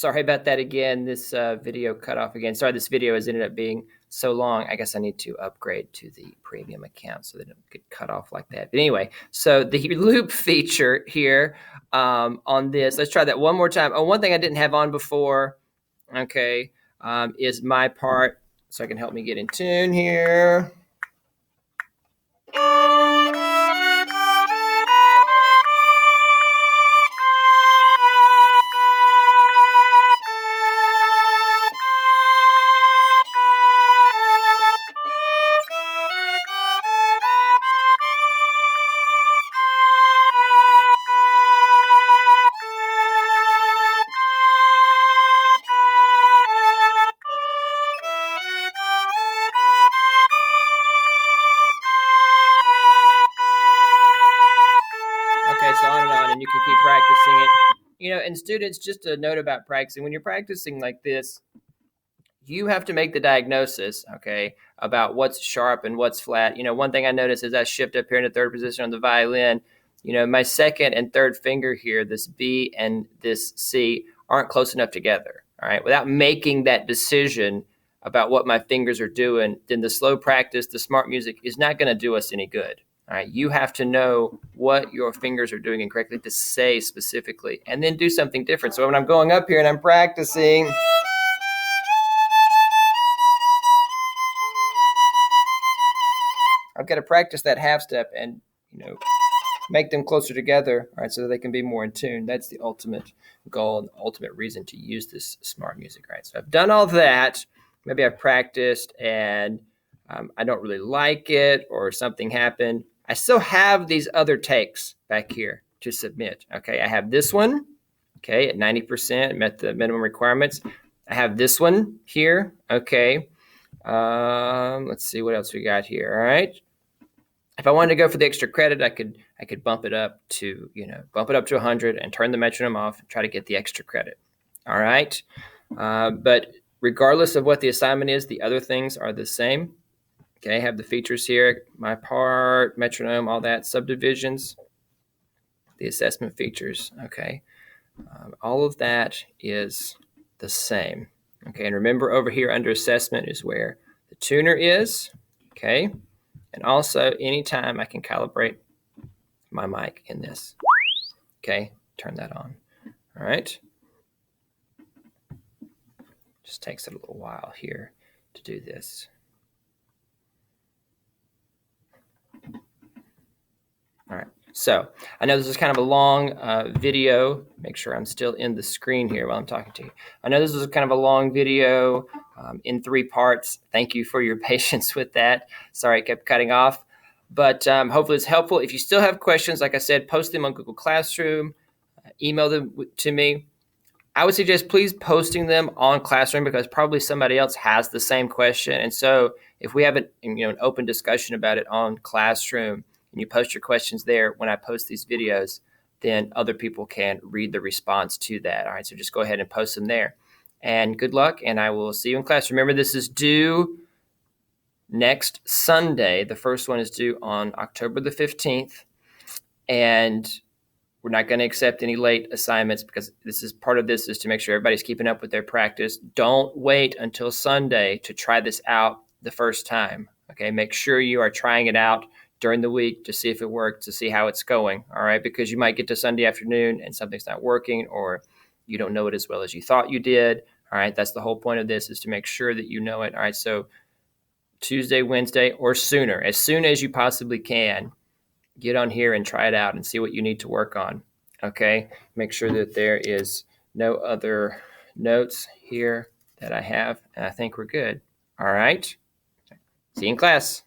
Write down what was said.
sorry about that again. This video cut off again. Sorry, this video has ended up being so long. I guess I need to upgrade to the premium account so that it don't get cut off like that. But anyway, so the loop feature here on this, let's try that one more time. Oh, one thing I didn't have on before, okay, is my part, so I can help me get in tune here. So on and you can keep practicing it. You know, and students, just a note about practicing. When you're practicing like this, you have to make the diagnosis, okay, about what's sharp and what's flat. You know, one thing I noticed as I shift up here in the third position on the violin, you know, my second and third finger here, this B and this C, aren't close enough together, all right? Without making that decision about what my fingers are doing, then the slow practice, the smart music, is not going to do us any good. All right, you have to know what your fingers are doing incorrectly to say specifically, and then do something different. So when I'm going up here and I'm practicing, I've got to practice that half step and, you know, make them closer together, all right, so that they can be more in tune. That's the ultimate goal and the ultimate reason to use this smart music, right? So I've done all that. Maybe I've practiced and I don't really like it, or something happened. I still have these other takes back here to submit. Okay, I have this one, okay, at 90%, met the minimum requirements. I have this one here, okay. Let's see what else we got here. All right. If I wanted to go for the extra credit, I could bump it up to, you know, bump it up to 100 and turn the metronome off and try to get the extra credit. All right. But regardless of what the assignment is, the other things are the same. Okay, I have the features here, my part, metronome, all that, subdivisions, the assessment features, okay. All of that is the same. Okay, and remember over here under assessment is where the tuner is, okay. And also anytime I can calibrate my mic in this, okay, turn that on, all right. Just takes a little while here to do this. All right, so I know this is kind of a long video. Make sure I'm still in the screen here while I'm talking to you. I know this is kind of a long video in 3 parts. Thank you for your patience with that. Sorry, it kept cutting off, but hopefully it's helpful. If you still have questions, like I said, post them on Google Classroom, email them to me. I would suggest please posting them on Classroom, because probably somebody else has the same question. And so if we have an open discussion about it on Classroom, and you post your questions there when I post these videos, then other people can read the response to that. All right, so just go ahead and post them there. And good luck, and I will see you in class. Remember, this is due next Sunday. The first one is due on October the 15th. And we're not going to accept any late assignments, because this is part of this is to make sure everybody's keeping up with their practice. Don't wait until Sunday to try this out the first time. Okay, make sure you are trying it out during the week to see if it works, to see how it's going, all right? Because you might get to Sunday afternoon and something's not working, or you don't know it as well as you thought you did, all right? That's the whole point of this, is to make sure that you know it, all right? So Tuesday, Wednesday, or sooner, as soon as you possibly can, get on here and try it out and see what you need to work on, okay? Make sure that there is no other notes here that I have, and I think we're good, all right? See you in class.